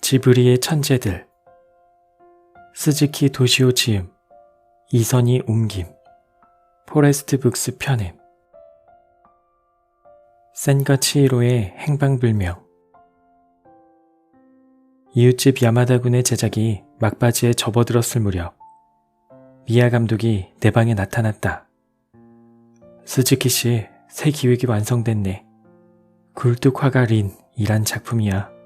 지브리의 천재들. 스즈키 도시오 지음, 이선희 옮김, 포레스트 북스 편엠. 센과 치히로의 행방불명. 이웃집 야마다군의 제작이 막바지에 접어들었을 무렵 미야 감독이 내 방에 나타났다. 스즈키 씨, 새 기획이 완성됐네. 굴뚝화가 린이란 작품이야.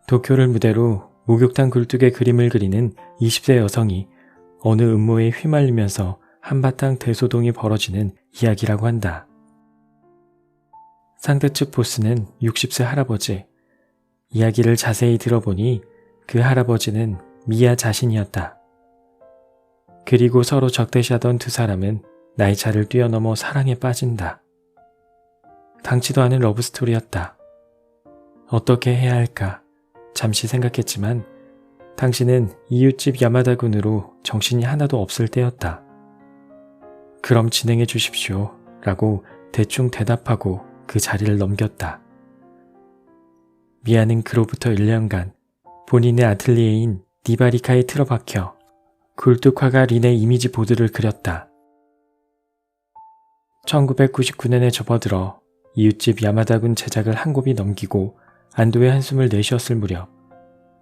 도쿄를 무대로 목욕탕 굴뚝의 그림을 그리는 20세 여성이 어느 음모에 휘말리면서 한바탕 대소동이 벌어지는 이야기라고 한다. 상대측 보스는 60세 할아버지. 이야기를 자세히 들어보니 그 할아버지는 미야 자신이었다. 그리고 서로 적대시하던 두 사람은 나이차를 뛰어넘어 사랑에 빠진다. 당치도 않은 러브스토리였다. 어떻게 해야 할까 잠시 생각했지만 당신은 이웃집 야마다군으로 정신이 하나도 없을 때였다. 그럼 진행해 주십시오 라고 대충 대답하고 그 자리를 넘겼다. 미아는 그로부터 1년간 본인의 아틀리에인 니바리카에 틀어박혀 굴뚝화가 린의 이미지 보드를 그렸다. 1999년에 접어들어 이웃집 야마다군 제작을 한 곱이 넘기고 안도의 한숨을 내쉬었을 무렵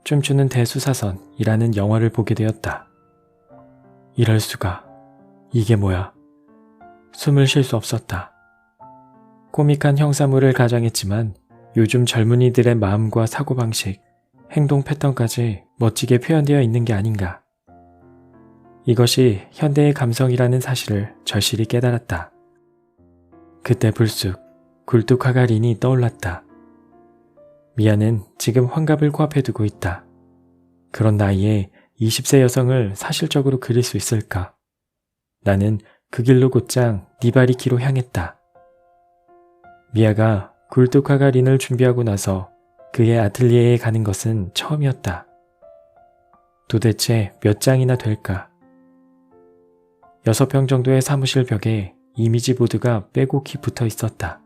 춤추는 대수사선이라는 영화를 보게 되었다. 이럴 수가. 이게 뭐야. 숨을 쉴 수 없었다. 코믹한 형사물을 가장했지만 요즘 젊은이들의 마음과 사고방식, 행동 패턴까지 멋지게 표현되어 있는 게 아닌가. 이것이 현대의 감성이라는 사실을 절실히 깨달았다. 그때 불쑥 굴뚝화가 린이 떠올랐다. 미아는 지금 환갑을 코앞에 두고 있다. 그런 나이에 20세 여성을 사실적으로 그릴 수 있을까? 나는 그 길로 곧장 니바리키로 향했다. 미아가 굴뚝화가 린을 준비하고 나서 그의 아틀리에에 가는 것은 처음이었다. 도대체 몇 장이나 될까? 6평 정도의 사무실 벽에 이미지 보드가 빼곡히 붙어 있었다.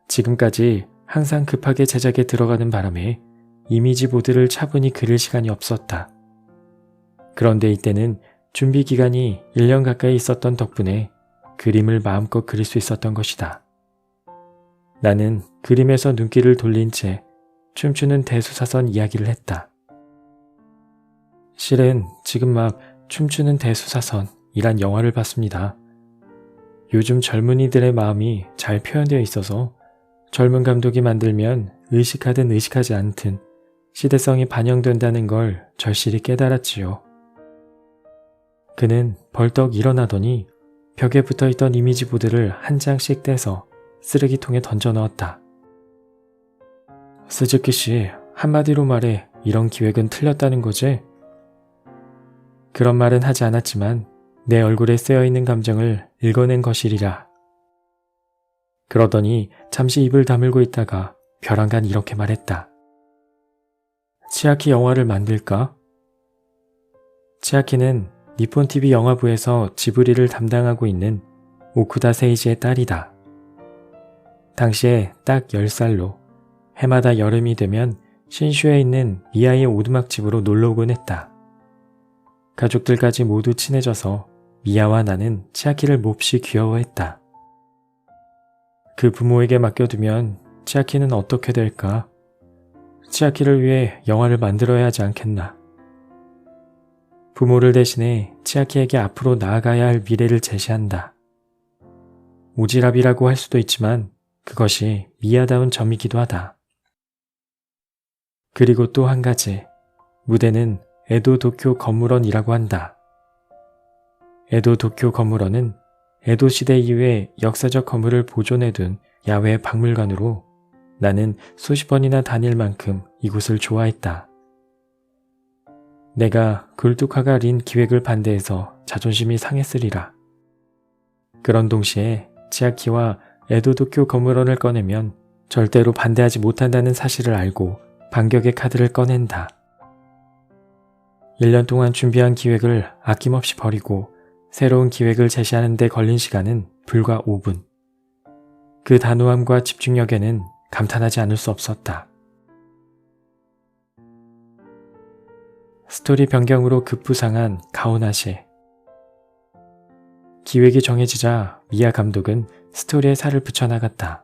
지금까지 항상 급하게 제작에 들어가는 바람에 이미지 보드를 차분히 그릴 시간이 없었다. 그런데 이때는 준비 기간이 1년 가까이 있었던 덕분에 그림을 마음껏 그릴 수 있었던 것이다. 나는 그림에서 눈길을 돌린 채 춤추는 대수사선 이야기를 했다. 실은 지금 막 춤추는 대수사선이란 영화를 봤습니다. 요즘 젊은이들의 마음이 잘 표현되어 있어서 젊은 감독이 만들면 의식하든 의식하지 않든 시대성이 반영된다는 걸 절실히 깨달았지요. 그는 벌떡 일어나더니 벽에 붙어있던 이미지 보드를 한 장씩 떼서 쓰레기통에 던져 넣었다. 스즈키 씨, 한마디로 말해 이런 기획은 틀렸다는 거지? 그런 말은 하지 않았지만 내 얼굴에 쓰여있는 감정을 읽어낸 것이리라. 그러더니 잠시 입을 다물고 있다가 벼랑간 이렇게 말했다. 치아키 영화를 만들까? 치아키는 니폰TV 영화부에서 지브리를 담당하고 있는 오쿠다 세이지의 딸이다. 당시에 딱 10살로 해마다 여름이 되면 신슈에 있는 미아의 오두막집으로 놀러오곤 했다. 가족들까지 모두 친해져서 미아와 나는 치아키를 몹시 귀여워했다. 그 부모에게 맡겨두면 치아키는 어떻게 될까? 치아키를 위해 영화를 만들어야 하지 않겠나? 부모를 대신해 치아키에게 앞으로 나아가야 할 미래를 제시한다. 오지랖이라고 할 수도 있지만 그것이 미아다운 점이기도 하다. 그리고 또 한 가지, 무대는 에도 도쿄 건물원이라고 한다. 에도 도쿄 건물원은 에도 시대 이후의 역사적 건물을 보존해둔 야외 박물관으로 나는 수십 번이나 다닐 만큼 이곳을 좋아했다. 내가 굴뚝화가 린 기획을 반대해서 자존심이 상했으리라. 그런 동시에 치아키와 에도 도쿄 건물원을 꺼내면 절대로 반대하지 못한다는 사실을 알고 반격의 카드를 꺼낸다. 1년 동안 준비한 기획을 아낌없이 버리고 새로운 기획을 제시하는 데 걸린 시간은 불과 5분. 그 단호함과 집중력에는 감탄하지 않을 수 없었다. 스토리 변경으로 급부상한 가오나시. 기획이 정해지자 미야 감독은 스토리에 살을 붙여나갔다.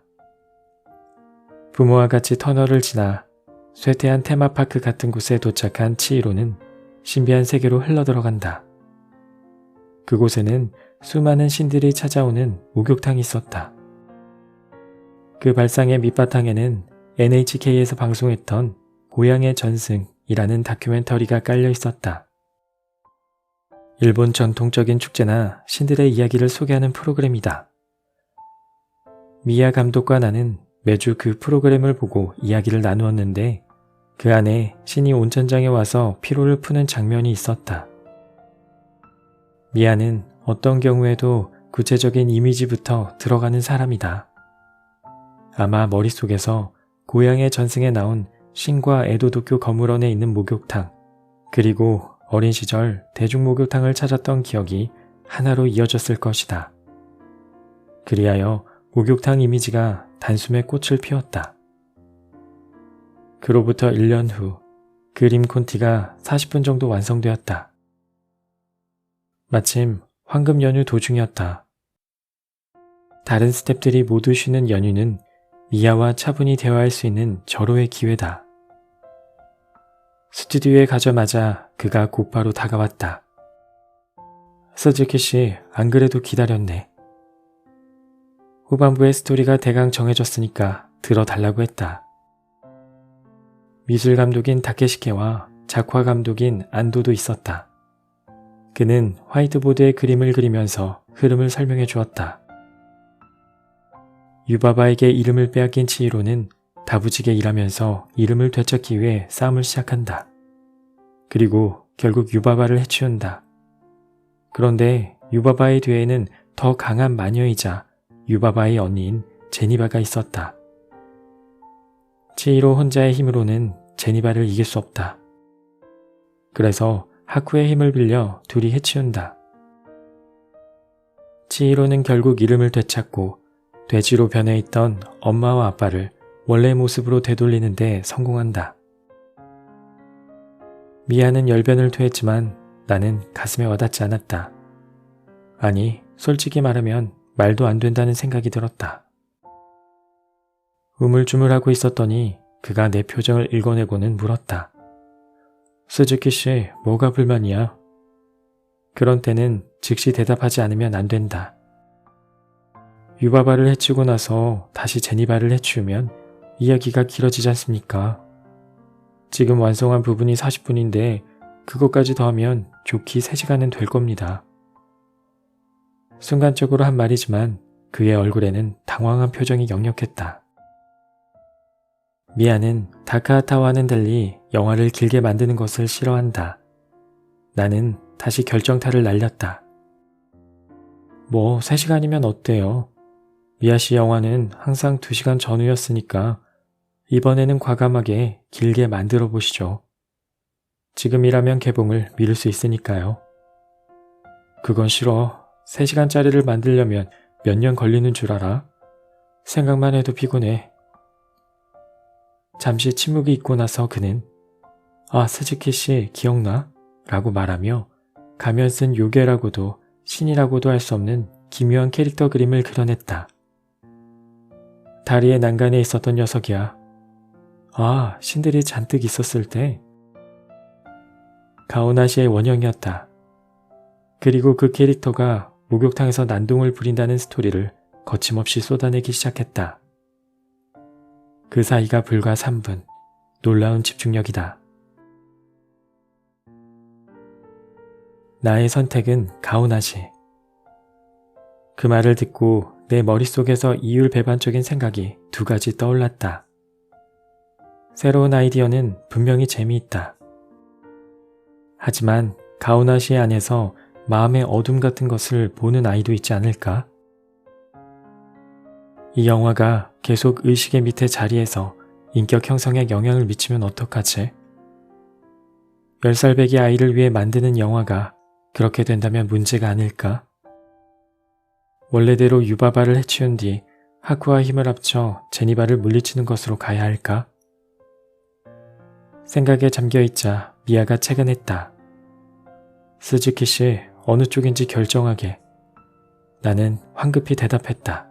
부모와 같이 터널을 지나 쇠퇴한 테마파크 같은 곳에 도착한 치히로는 신비한 세계로 흘러들어간다. 그곳에는 수많은 신들이 찾아오는 목욕탕이 있었다. 그 발상의 밑바탕에는 NHK에서 방송했던 고향의 전승이라는 다큐멘터리가 깔려 있었다. 일본 전통적인 축제나 신들의 이야기를 소개하는 프로그램이다. 미야 감독과 나는 매주 그 프로그램을 보고 이야기를 나누었는데 그 안에 신이 온천장에 와서 피로를 푸는 장면이 있었다. 미야는 어떤 경우에도 구체적인 이미지부터 들어가는 사람이다. 아마 머릿속에서 고향의 전승에 나온 신과 에도도쿄 거물원에 있는 목욕탕, 그리고 어린 시절 대중목욕탕을 찾았던 기억이 하나로 이어졌을 것이다. 그리하여 목욕탕 이미지가 단숨에 꽃을 피웠다. 그로부터 1년 후 그림 콘티가 40분 정도 완성되었다. 마침 황금 연휴 도중이었다. 다른 스태프들이 모두 쉬는 연휴는 미야와 차분히 대화할 수 있는 절호의 기회다. 스튜디오에 가자마자 그가 곧바로 다가왔다. 스즈키 씨, 안 그래도 기다렸네. 후반부의 스토리가 대강 정해졌으니까 들어달라고 했다. 미술 감독인 다케시케와 작화 감독인 안도도 있었다. 그는 화이트보드에 그림을 그리면서 흐름을 설명해 주었다. 유바바에게 이름을 빼앗긴 치히로는 다부지게 일하면서 이름을 되찾기 위해 싸움을 시작한다. 그리고 결국 유바바를 해치운다. 그런데 유바바의 뒤에는 더 강한 마녀이자 유바바의 언니인 제니바가 있었다. 치히로 혼자의 힘으로는 제니바를 이길 수 없다. 그래서 하쿠의 힘을 빌려 둘이 해치운다. 치히로는 결국 이름을 되찾고 돼지로 변해 있던 엄마와 아빠를 원래 모습으로 되돌리는 데 성공한다. 미야는 열변을 토했지만 나는 가슴에 와닿지 않았다. 아니, 솔직히 말하면 말도 안 된다는 생각이 들었다. 우물쭈물하고 있었더니 그가 내 표정을 읽어내고는 물었다. 스즈키 씨, 뭐가 불만이야? 그런 때는 즉시 대답하지 않으면 안 된다. 유바바를 해치고 나서 다시 제니바를 해치우면 이야기가 길어지지 않습니까? 지금 완성한 부분이 40분인데 그것까지 더하면 좋기 3시간은 될 겁니다. 순간적으로 한 말이지만 그의 얼굴에는 당황한 표정이 역력했다. 미야는 다카하타와는 달리 영화를 길게 만드는 것을 싫어한다. 나는 다시 결정타를 날렸다. 뭐 3시간이면 어때요? 미야씨 영화는 항상 2시간 전후였으니까 이번에는 과감하게 길게 만들어 보시죠. 지금이라면 개봉을 미룰 수 있으니까요. 그건 싫어. 3시간짜리를 만들려면 몇 년 걸리는 줄 알아? 생각만 해도 피곤해. 잠시 침묵이 있고 나서 그는 아, 스즈키 씨 기억나? 라고 말하며 가면 쓴 요괴라고도 신이라고도 할 수 없는 기묘한 캐릭터 그림을 그려냈다. 다리의 난간에 있었던 녀석이야. 아, 신들이 잔뜩 있었을 때. 가오나시의 원형이었다. 그리고 그 캐릭터가 목욕탕에서 난동을 부린다는 스토리를 거침없이 쏟아내기 시작했다. 그 사이가 불과 3분. 놀라운 집중력이다. 나의 선택은 가오나시. 그 말을 듣고 내 머릿속에서 이율배반적인 생각이 2가지 떠올랐다. 새로운 아이디어는 분명히 재미있다. 하지만 가오나시 안에서 마음의 어둠 같은 것을 보는 아이도 있지 않을까? 이 영화가 계속 의식의 밑에 자리에서 인격 형성에 영향을 미치면 어떡하지? 10살배기 아이를 위해 만드는 영화가 그렇게 된다면 문제가 아닐까? 원래대로 유바바를 해치운 뒤 하쿠와 힘을 합쳐 제니바를 물리치는 것으로 가야 할까? 생각에 잠겨있자 미아가 채근했다. 스즈키 씨, 어느 쪽인지 결정하게. 나는 황급히 대답했다.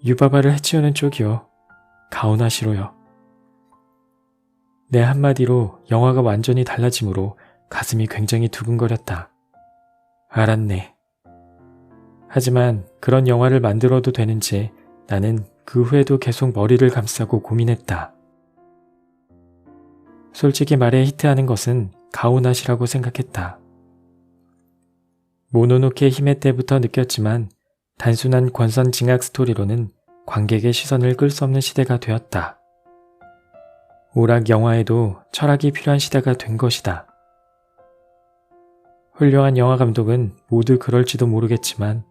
유바바를 해치우는 쪽이요. 가오나시로요. 내 한마디로 영화가 완전히 달라지므로 가슴이 굉장히 두근거렸다. 알았네. 하지만 그런 영화를 만들어도 되는지 나는 그 후에도 계속 머리를 감싸고 고민했다. 솔직히 말해 히트하는 것은 가오나시라고 생각했다. 모노노케 히메 때부터 느꼈지만 단순한 권선징악 스토리로는 관객의 시선을 끌 수 없는 시대가 되었다. 오락 영화에도 철학이 필요한 시대가 된 것이다. 훌륭한 영화 감독은 모두 그럴지도 모르겠지만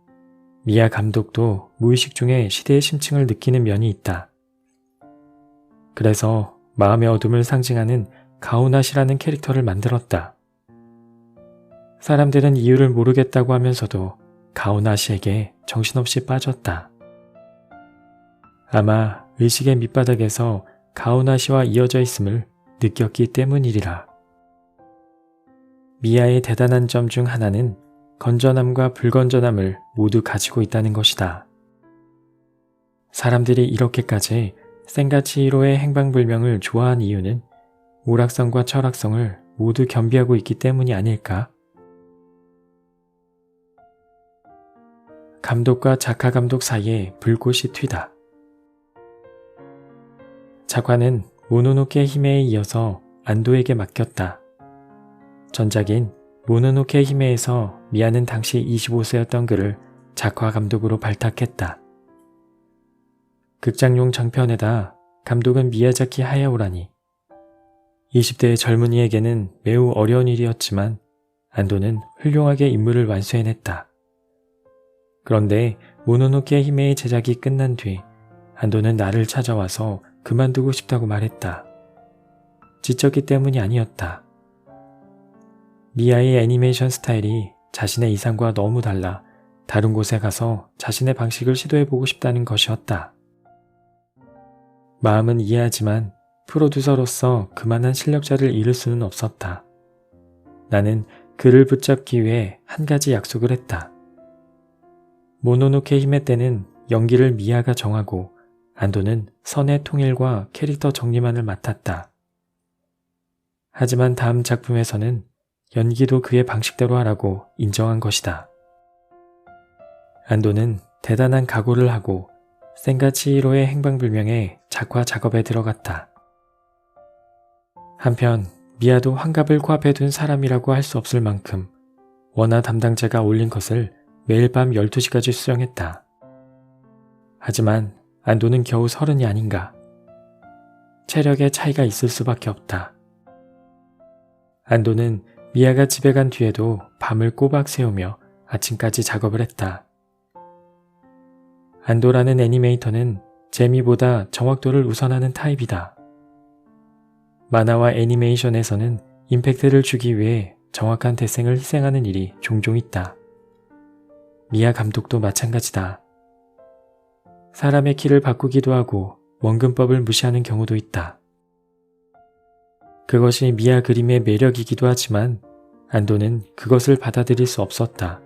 미야 감독도 무의식 중에 시대의 심층을 느끼는 면이 있다. 그래서 마음의 어둠을 상징하는 가오나시라는 캐릭터를 만들었다. 사람들은 이유를 모르겠다고 하면서도 가오나시에게 정신없이 빠졌다. 아마 의식의 밑바닥에서 가오나시와 이어져 있음을 느꼈기 때문이리라. 미아의 대단한 점 중 하나는 건전함과 불건전함을 모두 가지고 있다는 것이다. 사람들이 이렇게까지 센가치히로의 행방불명을 좋아한 이유는 오락성과 철학성을 모두 겸비하고 있기 때문이 아닐까? 감독과 작화 감독 사이에 불꽃이 튀다. 작화는 모노노케 히메에 이어서 안도에게 맡겼다. 전작인 모노노케 히메에서 미아는 당시 25세였던 그를 작화 감독으로 발탁했다. 극장용 장편에다 감독은 미야자키 하야오라니. 20대의 젊은이에게는 매우 어려운 일이었지만 안도는 훌륭하게 임무를 완수해냈다. 그런데 모노노케 히메의 제작이 끝난 뒤 안도는 나를 찾아와서 그만두고 싶다고 말했다. 지쳤기 때문이 아니었다. 미아의 애니메이션 스타일이 자신의 이상과 너무 달라 다른 곳에 가서 자신의 방식을 시도해보고 싶다는 것이었다. 마음은 이해하지만 프로듀서로서 그만한 실력자를 잃을 수는 없었다. 나는 그를 붙잡기 위해 한 가지 약속을 했다. 모노노케 히메 때는 연기를 미아가 정하고 안도는 선의 통일과 캐릭터 정리만을 맡았다. 하지만 다음 작품에서는 연기도 그의 방식대로 하라고 인정한 것이다. 안도는 대단한 각오를 하고 센가치히로의 행방불명의 작화 작업에 들어갔다. 한편 미아도 환갑을 코앞에 둔 사람이라고 할 수 없을 만큼 원화 담당자가 올린 것을 매일 밤 12시까지 수정했다. 하지만 안도는 겨우 30이 아닌가. 체력의 차이가 있을 수밖에 없다. 안도는 미아가 집에 간 뒤에도 밤을 꼬박 새우며 아침까지 작업을 했다. 안도라는 애니메이터는 재미보다 정확도를 우선하는 타입이다. 만화와 애니메이션에서는 임팩트를 주기 위해 정확한 대생을 희생하는 일이 종종 있다. 미야 감독도 마찬가지다. 사람의 키를 바꾸기도 하고 원근법을 무시하는 경우도 있다. 그것이 미야 그림의 매력이기도 하지만 안도는 그것을 받아들일 수 없었다.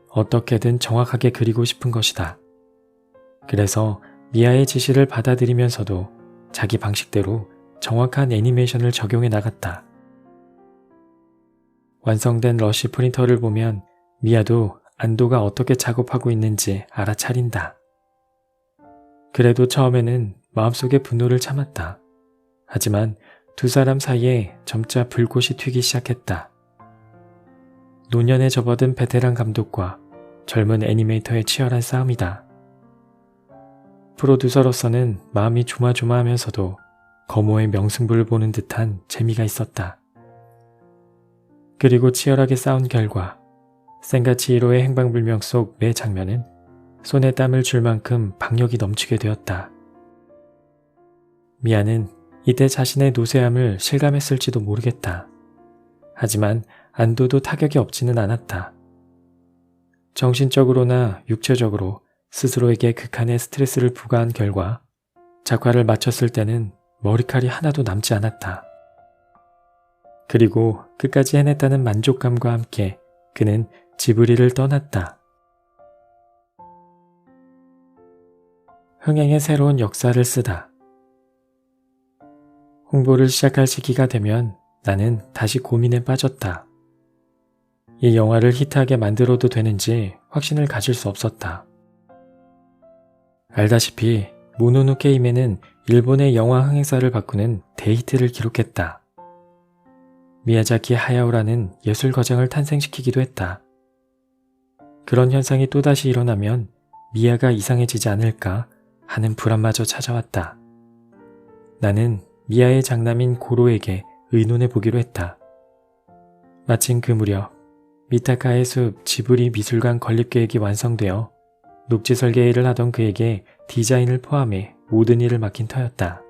어떻게든 정확하게 그리고 싶은 것이다. 그래서 미아의 지시를 받아들이면서도 자기 방식대로 정확한 애니메이션을 적용해 나갔다. 완성된 러쉬 프린터를 보면 미아도 안도가 어떻게 작업하고 있는지 알아차린다. 그래도 처음에는 마음속에 분노를 참았다. 하지만 두 사람 사이에 점차 불꽃이 튀기 시작했다. 노년에 접어든 베테랑 감독과 젊은 애니메이터의 치열한 싸움이다. 프로듀서로서는 마음이 조마조마하면서도 거모의 명승부를 보는 듯한 재미가 있었다. 그리고 치열하게 싸운 결과 센가치히로의 행방불명 속 매 장면은 손에 땀을 줄 만큼 박력이 넘치게 되었다. 미아는 이때 자신의 노쇠함을 실감했을지도 모르겠다. 하지만 안도도 타격이 없지는 않았다. 정신적으로나 육체적으로 스스로에게 극한의 스트레스를 부과한 결과 작화를 마쳤을 때는 머리칼이 하나도 남지 않았다. 그리고 끝까지 해냈다는 만족감과 함께 그는 지브리를 떠났다. 흥행의 새로운 역사를 쓰다. 홍보를 시작할 시기가 되면 나는 다시 고민에 빠졌다. 이 영화를 히트하게 만들어도 되는지 확신을 가질 수 없었다. 알다시피 모노노케 히메는 일본의 영화 흥행사를 바꾸는 대히트를 기록했다. 미야자키 하야오라는 예술거장을 탄생시키기도 했다. 그런 현상이 또다시 일어나면 미야가 이상해지지 않을까 하는 불안마저 찾아왔다. 나는 미야의 장남인 고로에게 의논해 보기로 했다. 마침 그 무렵 미타카의 숲 지브리 미술관 건립 계획이 완성되어 녹지 설계 일을 하던 그에게 디자인을 포함해 모든 일을 맡긴 터였다.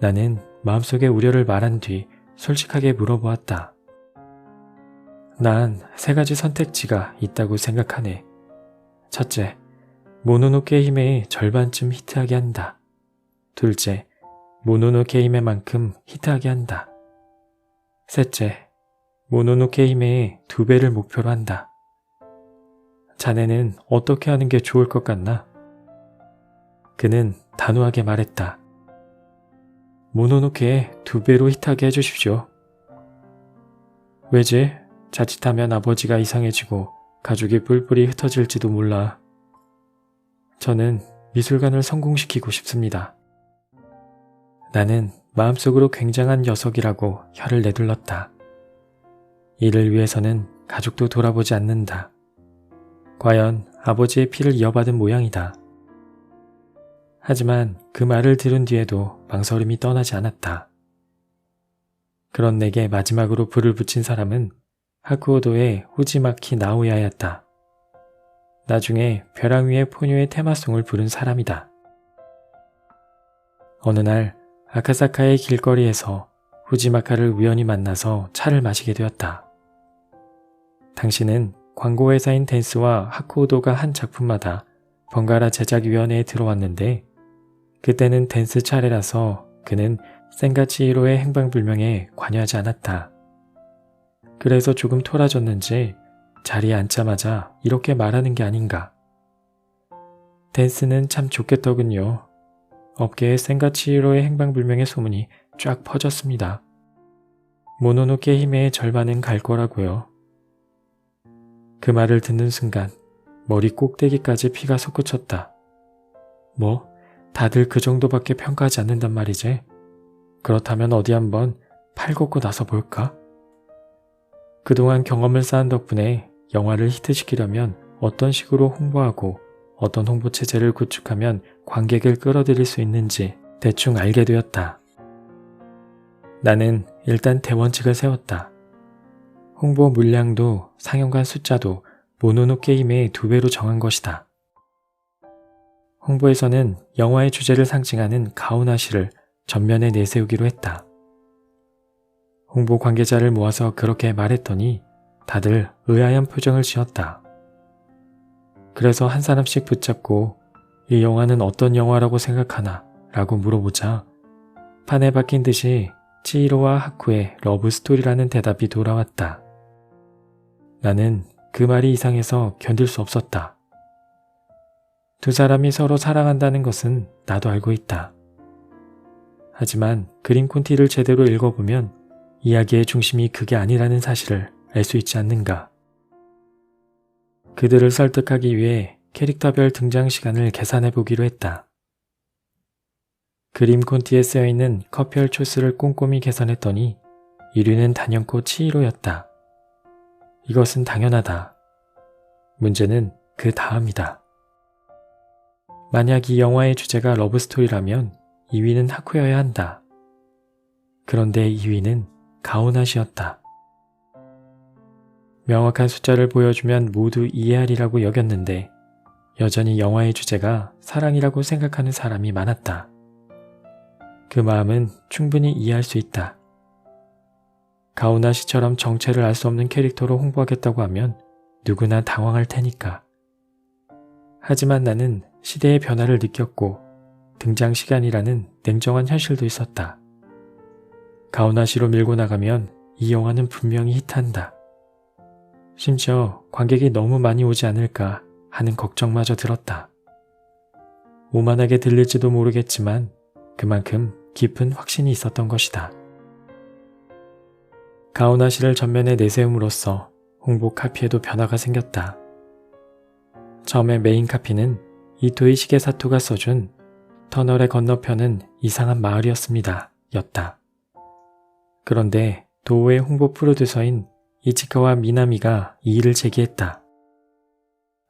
나는 마음속의 우려를 말한 뒤 솔직하게 물어보았다. 난 3가지 선택지가 있다고 생각하네. 첫째, 모노노케 히메의 절반쯤 히트하게 한다. 둘째, 모노노케 히메만큼 히트하게 한다. 셋째, 모노노케 히메의 2배를 목표로 한다. 자네는 어떻게 하는 게 좋을 것 같나? 그는 단호하게 말했다. 모노노케의 2배로 히트하게 해주십시오. 왜지? 자칫하면 아버지가 이상해지고 가족이 뿔뿔이 흩어질지도 몰라. 저는 미술관을 성공시키고 싶습니다. 나는 마음속으로 굉장한 녀석이라고 혀를 내둘렀다. 이를 위해서는 가족도 돌아보지 않는다. 과연 아버지의 피를 이어받은 모양이다. 하지만 그 말을 들은 뒤에도 망설임이 떠나지 않았다. 그런 내게 마지막으로 불을 붙인 사람은 하쿠오도의 후지마키 나오야였다. 나중에 벼랑 위의 포뇨의 테마송을 부른 사람이다. 어느 날 아카사카의 길거리에서 후지마카를 우연히 만나서 차를 마시게 되었다. 당신은 광고회사인 댄스와 하쿠오도가 한 작품마다 번갈아 제작위원회에 들어왔는데 그때는 댄스 차례라서 그는 센가치히로의 행방불명에 관여하지 않았다. 그래서 조금 토라졌는지 자리에 앉자마자 이렇게 말하는 게 아닌가. 댄스는 참 좋겠더군요. 업계에 센가치히로의 행방불명의 소문이 쫙 퍼졌습니다. 모노노케 히메의 절반은 갈 거라고요. 그 말을 듣는 순간 머리 꼭대기까지 피가 솟구쳤다. 뭐? 다들 그 정도밖에 평가하지 않는단 말이지? 그렇다면 어디 한번 팔 걷고 나서 볼까? 그동안 경험을 쌓은 덕분에 영화를 히트시키려면 어떤 식으로 홍보하고 어떤 홍보 체제를 구축하면 관객을 끌어들일 수 있는지 대충 알게 되었다. 나는 일단 대원칙을 세웠다. 홍보 물량도 상영관 숫자도 모노노케 히메의 2배로 정한 것이다. 홍보에서는 영화의 주제를 상징하는 가오나시를 전면에 내세우기로 했다. 홍보 관계자를 모아서 그렇게 말했더니 다들 의아한 표정을 지었다. 그래서 한 사람씩 붙잡고 이 영화는 어떤 영화라고 생각하나 라고 물어보자 판에 박힌 듯이 치히로와 하쿠의 러브스토리라는 대답이 돌아왔다. 나는 그 말이 이상해서 견딜 수 없었다. 두 사람이 서로 사랑한다는 것은 나도 알고 있다. 하지만 그림 콘티를 제대로 읽어보면 이야기의 중심이 그게 아니라는 사실을 알 수 있지 않는가. 그들을 설득하기 위해 캐릭터별 등장 시간을 계산해 보기로 했다. 그림 콘티에 쓰여있는 커피얼 초수를 꼼꼼히 계산했더니 1위는 단연코 치히로였다. 이것은 당연하다. 문제는 그 다음이다. 만약 이 영화의 주제가 러브스토리라면 2위는 하쿠여야 한다. 그런데 2위는 가오나시였다. 명확한 숫자를 보여주면 모두 이해하리라고 여겼는데 여전히 영화의 주제가 사랑이라고 생각하는 사람이 많았다. 그 마음은 충분히 이해할 수 있다. 가오나시처럼 정체를 알 수 없는 캐릭터로 홍보하겠다고 하면 누구나 당황할 테니까. 하지만 나는 시대의 변화를 느꼈고 등장 시간이라는 냉정한 현실도 있었다. 가오나시로 밀고 나가면 이 영화는 분명히 히트한다. 심지어 관객이 너무 많이 오지 않을까 하는 걱정마저 들었다. 오만하게 들릴지도 모르겠지만 그만큼 깊은 확신이 있었던 것이다. 가오나시를 전면에 내세움으로써 홍보 카피에도 변화가 생겼다. 처음에 메인 카피는 이토이 시게사토가 써준 터널의 건너편은 이상한 마을이었습니다. 였다. 그런데 도호의 홍보 프로듀서인 이치카와 미나미가 이의를 제기했다.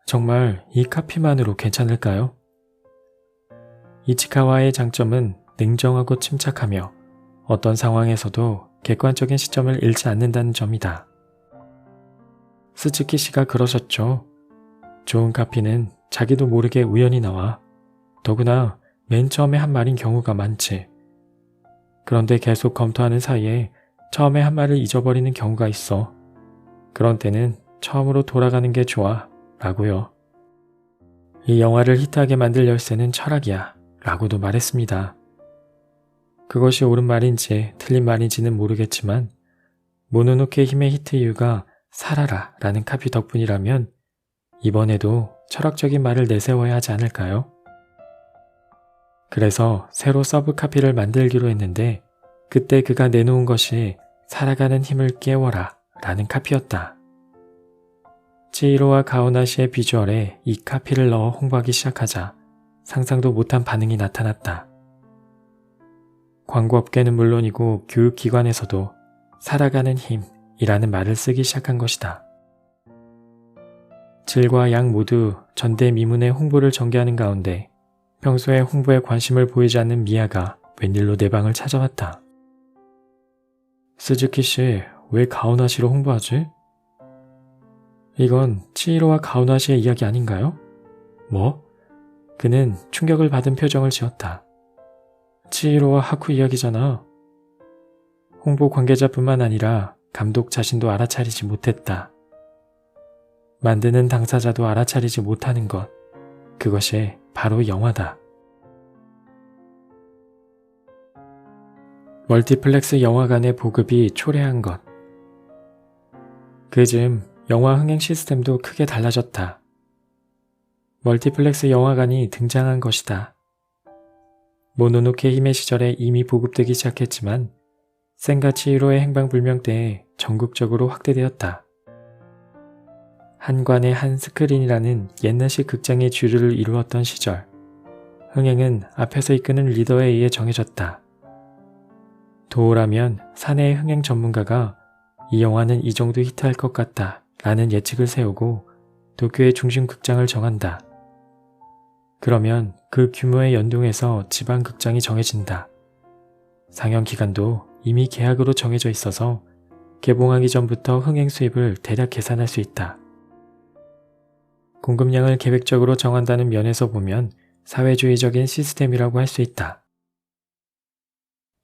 정말 이 카피만으로 괜찮을까요? 이치카와의 장점은 냉정하고 침착하며 어떤 상황에서도 객관적인 시점을 잃지 않는다는 점이다. 스즈키 씨가 그러셨죠. 좋은 카피는 자기도 모르게 우연히 나와. 더구나 맨 처음에 한 말인 경우가 많지. 그런데 계속 검토하는 사이에 처음에 한 말을 잊어버리는 경우가 있어. 그런 때는 처음으로 돌아가는 게 좋아. 라고요. 이 영화를 히트하게 만들 열쇠는 철학이야. 라고도 말했습니다. 그것이 옳은 말인지 틀린 말인지는 모르겠지만 모노노케 힘의 히트 이유가 살아라 라는 카피 덕분이라면 이번에도 철학적인 말을 내세워야 하지 않을까요? 그래서 새로 서브 카피를 만들기로 했는데 그때 그가 내놓은 것이 살아가는 힘을 깨워라 라는 카피였다. 치히로와 가오나시의 비주얼에 이 카피를 넣어 홍보하기 시작하자 상상도 못한 반응이 나타났다. 광고업계는 물론이고 교육기관에서도 살아가는 힘이라는 말을 쓰기 시작한 것이다. 질과 양 모두 전대미문의 홍보를 전개하는 가운데 평소에 홍보에 관심을 보이지 않는 미아가 웬일로 내 방을 찾아왔다. 스즈키 씨, 왜 가오나시로 홍보하지? 이건 치히로와 가오나시의 이야기 아닌가요? 뭐? 그는 충격을 받은 표정을 지었다. 치히로와 하쿠 이야기잖아. 홍보 관계자뿐만 아니라 감독 자신도 알아차리지 못했다. 만드는 당사자도 알아차리지 못하는 것, 그것이 바로 영화다. 멀티플렉스 영화관의 보급이 초래한 것. 그즈음 영화 흥행 시스템도 크게 달라졌다. 멀티플렉스 영화관이 등장한 것이다. 모노노케 힘의 시절에 이미 보급되기 시작했지만 센과 치히로의 행방불명 때에 전국적으로 확대되었다. 한 관에 한 스크린이라는 옛날식 극장의 주류를 이루었던 시절, 흥행은 앞에서 이끄는 리더에 의해 정해졌다. 도우라면 사내의 흥행 전문가가 이 영화는 이 정도 히트할 것 같다 라는 예측을 세우고 도쿄의 중심 극장을 정한다. 그러면 그 규모에 연동해서 지방 극장이 정해진다. 상영 기간도 이미 계약으로 정해져 있어서 개봉하기 전부터 흥행 수입을 대략 계산할 수 있다. 공급량을 계획적으로 정한다는 면에서 보면 사회주의적인 시스템이라고 할 수 있다.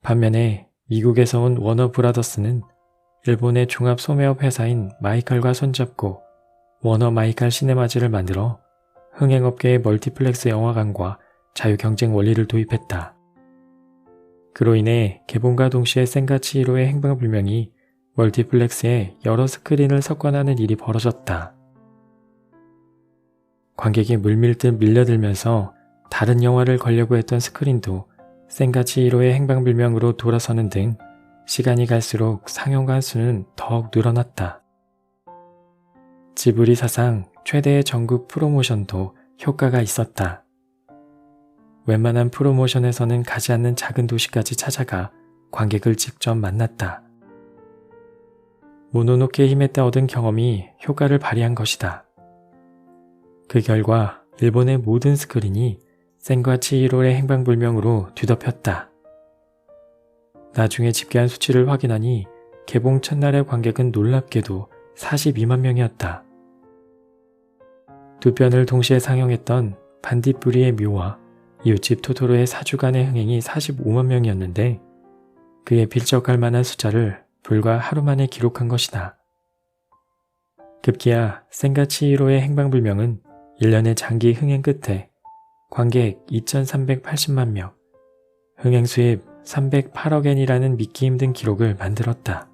반면에 미국에서 온 워너 브라더스는 일본의 종합 소매업 회사인 마이칼과 손잡고 워너 마이칼 시네마즈를 만들어 흥행업계의 멀티플렉스 영화관과 자유경쟁 원리를 도입했다. 그로 인해 개봉과 동시에 센과 치히로의 행방불명이 멀티플렉스에 여러 스크린을 석관하는 일이 벌어졌다. 관객이 물밀듯 밀려들면서 다른 영화를 걸려고 했던 스크린도 센과 치히로의 행방불명으로 돌아서는 등 시간이 갈수록 상영관 수는 더욱 늘어났다. 지브리 사상 최대의 전국 프로모션도 효과가 있었다. 웬만한 프로모션에서는 가지 않는 작은 도시까지 찾아가 관객을 직접 만났다. 모노노케 힘에 따 얻은 경험이 효과를 발휘한 것이다. 그 결과 일본의 모든 스크린이 센과 치히로의 행방불명으로 뒤덮였다. 나중에 집계한 수치를 확인하니 개봉 첫날의 관객은 놀랍게도 42만 명이었다. 두 편을 동시에 상영했던 반딧불이의 묘와 이웃집 토토로의 4주간의 흥행이 45만 명이었는데 그에 필적할 만한 숫자를 불과 하루 만에 기록한 것이다. 급기야 센과 치히로의 행방불명은 1년의 장기 흥행 끝에 관객 2,380만 명, 흥행 수입 308억 엔이라는 믿기 힘든 기록을 만들었다.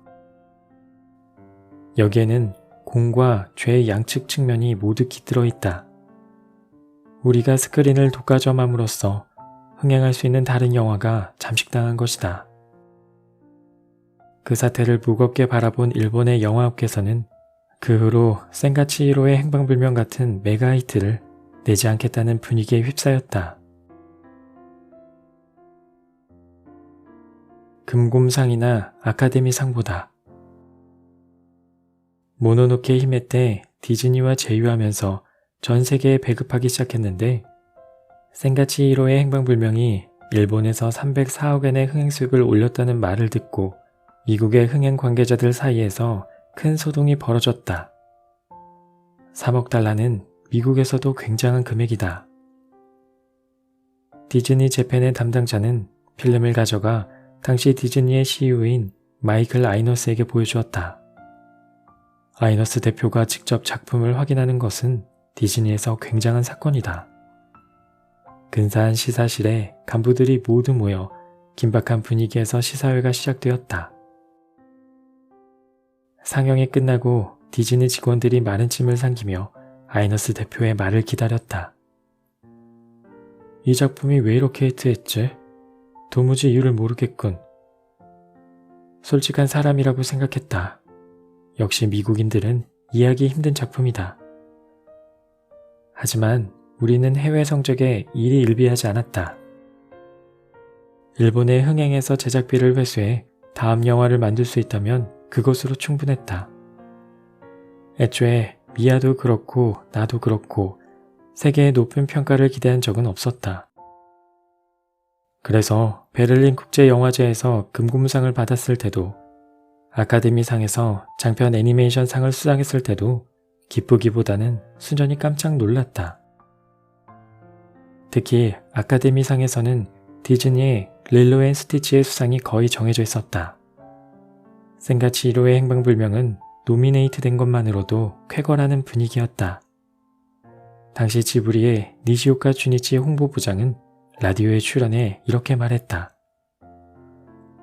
여기에는 공과 죄의 양측 측면이 모두 깃들어 있다. 우리가 스크린을 독과점함으로써 흥행할 수 있는 다른 영화가 잠식당한 것이다. 그 사태를 무겁게 바라본 일본의 영화업계에서는 그 후로 센가치히로의 행방불명 같은 메가히트를 내지 않겠다는 분위기에 휩싸였다. 금곰상이나 아카데미상보다 모노노케 히메 때 디즈니와 제휴하면서 전 세계에 배급하기 시작했는데 센가치히로의 행방불명이 일본에서 304억 엔의 흥행 수익을 올렸다는 말을 듣고 미국의 흥행 관계자들 사이에서 큰 소동이 벌어졌다. 3억 달러는 미국에서도 굉장한 금액이다. 디즈니 재팬의 담당자는 필름을 가져가 당시 디즈니의 CEO인 마이클 아이너스에게 보여주었다. 아이너스 대표가 직접 작품을 확인하는 것은 디즈니에서 굉장한 사건이다. 근사한 시사실에 간부들이 모두 모여 긴박한 분위기에서 시사회가 시작되었다. 상영이 끝나고 디즈니 직원들이 많은 짐을 삼기며 아이너스 대표의 말을 기다렸다. 이 작품이 왜 이렇게 히트했지? 도무지 이유를 모르겠군. 솔직한 사람이라고 생각했다. 역시 미국인들은 이해하기 힘든 작품이다. 하지만 우리는 해외 성적에 일이 일비하지 않았다. 일본의 흥행에서 제작비를 회수해 다음 영화를 만들 수 있다면 그것으로 충분했다. 애초에 미아도 그렇고 나도 그렇고 세계의 높은 평가를 기대한 적은 없었다. 그래서 베를린 국제영화제에서 금곰상을 받았을 때도 아카데미상에서 장편 애니메이션 상을 수상했을 때도 기쁘기보다는 순전히 깜짝 놀랐다. 특히 아카데미상에서는 디즈니의 릴로 앤 스티치의 수상이 거의 정해져 있었다. 센가치히로의 행방불명은 노미네이트 된 것만으로도 쾌거라는 분위기였다. 당시 지브리의 니시오카 주니치 홍보부장은 라디오에 출연해 이렇게 말했다.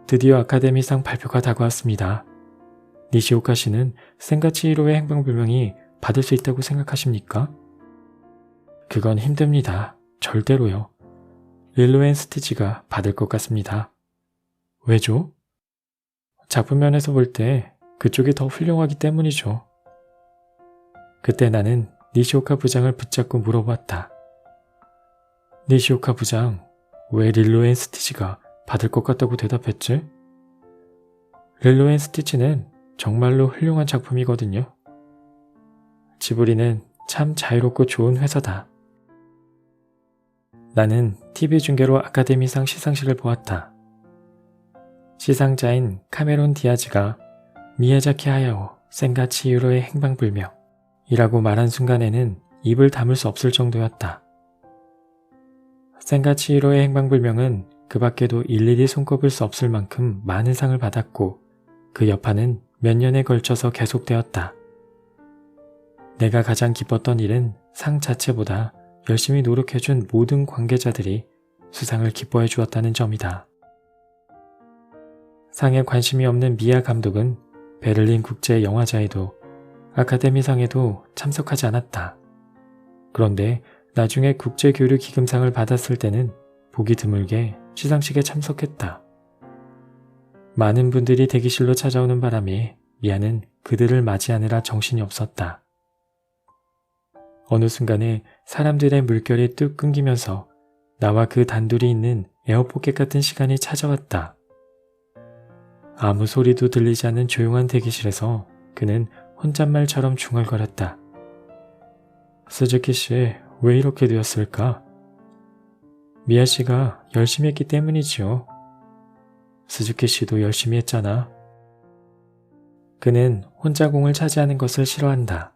드디어 아카데미상 발표가 다가왔습니다. 니시오카 씨는 센가치히로의 행방불명이 받을 수 있다고 생각하십니까? 그건 힘듭니다. 절대로요. 릴로 앤 스티치가 받을 것 같습니다. 왜죠? 작품 면에서 볼 때 그쪽이 더 훌륭하기 때문이죠. 그때 나는 니시오카 부장을 붙잡고 물어봤다. 니시오카 부장, 왜 릴로 앤 스티치가 받을 것 같다고 대답했지? 릴로 앤 스티치는 정말로 훌륭한 작품이거든요. 지브리는 참 자유롭고 좋은 회사다. 나는 TV 중계로 아카데미상 시상식을 보았다. 시상자인 카메론 디아즈가 미야자키 하야오 센가치히로의 행방불명 이라고 말한 순간에는 입을 다물 수 없을 정도였다. 센가치히로의 행방불명은 그 밖에도 일일이 손꼽을 수 없을 만큼 많은 상을 받았고 그 여파는 몇 년에 걸쳐서 계속되었다. 내가 가장 기뻤던 일은 상 자체보다 열심히 노력해준 모든 관계자들이 수상을 기뻐해 주었다는 점이다. 상에 관심이 없는 미야 감독은 베를린 국제영화제에도 아카데미상에도 참석하지 않았다. 그런데 나중에 국제교류기금상을 받았을 때는 보기 드물게 시상식에 참석했다. 많은 분들이 대기실로 찾아오는 바람에 미아는 그들을 맞이하느라 정신이 없었다. 어느 순간에 사람들의 물결이 뚝 끊기면서 나와 그 단둘이 있는 에어포켓 같은 시간이 찾아왔다. 아무 소리도 들리지 않는 조용한 대기실에서 그는 혼잣말처럼 중얼거렸다. 스즈키 씨, 왜 이렇게 되었을까? 미아 씨가 열심히 했기 때문이지요. 스즈키 씨도 열심히 했잖아. 그는 혼자 공을 차지하는 것을 싫어한다.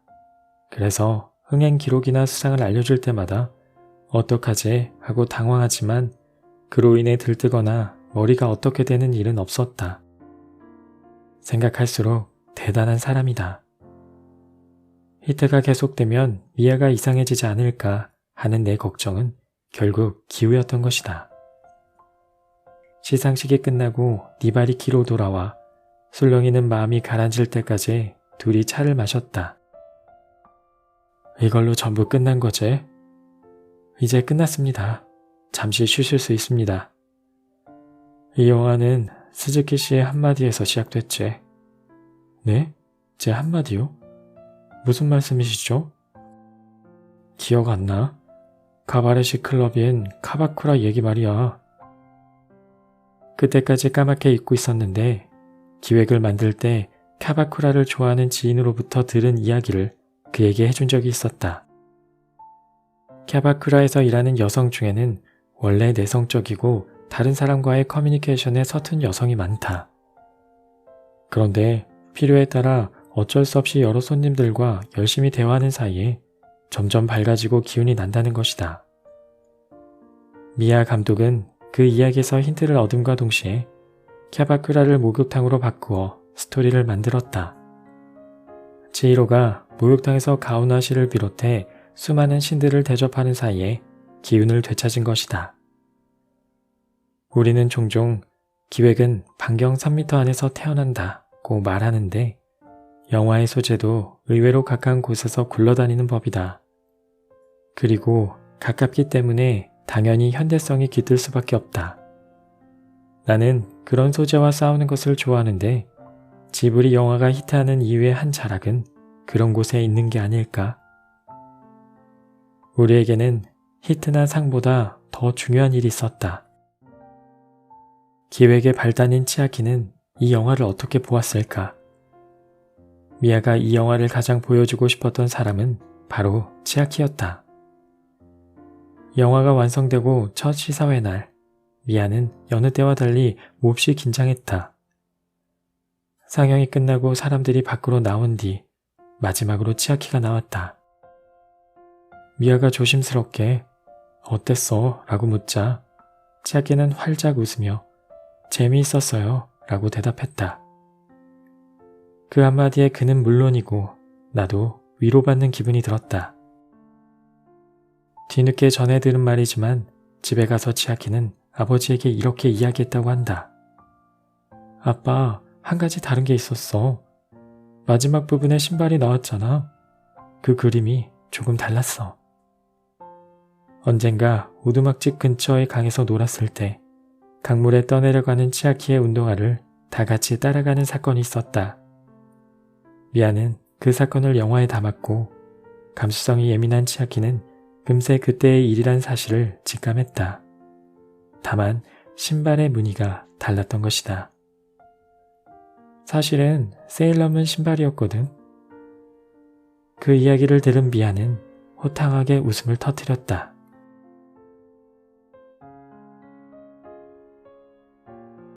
그래서 흥행 기록이나 수상을 알려줄 때마다 어떡하지 하고 당황하지만 그로 인해 들뜨거나 머리가 어떻게 되는 일은 없었다. 생각할수록 대단한 사람이다. 히트가 계속되면 미아가 이상해지지 않을까 하는 내 걱정은 결국 기우였던 것이다. 시상식이 끝나고 니바리키로 돌아와 술렁이는 마음이 가라앉을 때까지 둘이 차를 마셨다. 이걸로 전부 끝난 거지? 이제 끝났습니다. 잠시 쉬실 수 있습니다. 이 영화는 스즈키 씨의 한마디에서 시작됐지. 네? 제 한마디요? 무슨 말씀이시죠? 기억 안 나? 가바레시 클럽인 카바쿠라 얘기 말이야. 그때까지 까맣게 잊고 있었는데 기획을 만들 때 카바쿠라를 좋아하는 지인으로부터 들은 이야기를 그에게 해준 적이 있었다. 카바쿠라에서 일하는 여성 중에는 원래 내성적이고 다른 사람과의 커뮤니케이션에 서툰 여성이 많다. 그런데 필요에 따라 어쩔 수 없이 여러 손님들과 열심히 대화하는 사이에 점점 밝아지고 기운이 난다는 것이다. 미야 감독은 그 이야기에서 힌트를 얻음과 동시에 카바쿠라를 목욕탕으로 바꾸어 스토리를 만들었다. 치히로가 목욕탕에서 가오나 씨를 비롯해 수많은 신들을 대접하는 사이에 기운을 되찾은 것이다. 우리는 종종 기획은 반경 3m 안에서 태어난다고 말하는데 영화의 소재도 의외로 가까운 곳에서 굴러다니는 법이다. 그리고 가깝기 때문에 당연히 현대성이 깃들 수밖에 없다. 나는 그런 소재와 싸우는 것을 좋아하는데 지브리 영화가 히트하는 이유의 한 자락은 그런 곳에 있는 게 아닐까? 우리에게는 히트나 상보다 더 중요한 일이 있었다. 기획의 발단인 치아키는 이 영화를 어떻게 보았을까? 미아가 이 영화를 가장 보여주고 싶었던 사람은 바로 치아키였다. 영화가 완성되고 첫 시사회 날, 미아는 여느 때와 달리 몹시 긴장했다. 상영이 끝나고 사람들이 밖으로 나온 뒤 마지막으로 치아키가 나왔다. 미아가 조심스럽게 어땠어? 라고 묻자 치아키는 활짝 웃으며 재미있었어요 라고 대답했다. 그 한마디에 그는 물론이고 나도 위로받는 기분이 들었다. 뒤늦게 전해 들은 말이지만 집에 가서 치아키는 아버지에게 이렇게 이야기했다고 한다. 아빠, 한 가지 다른 게 있었어. 마지막 부분에 신발이 나왔잖아. 그 그림이 조금 달랐어. 언젠가 오두막집 근처의 강에서 놀았을 때 강물에 떠내려가는 치아키의 운동화를 다 같이 따라가는 사건이 있었다. 미아는 그 사건을 영화에 담았고 감수성이 예민한 치아키는 금세 그때의 일이란 사실을 직감했다. 다만 신발의 무늬가 달랐던 것이다. 사실은 세일러문 신발이었거든. 그 이야기를 들은 미아는 호탕하게 웃음을 터뜨렸다.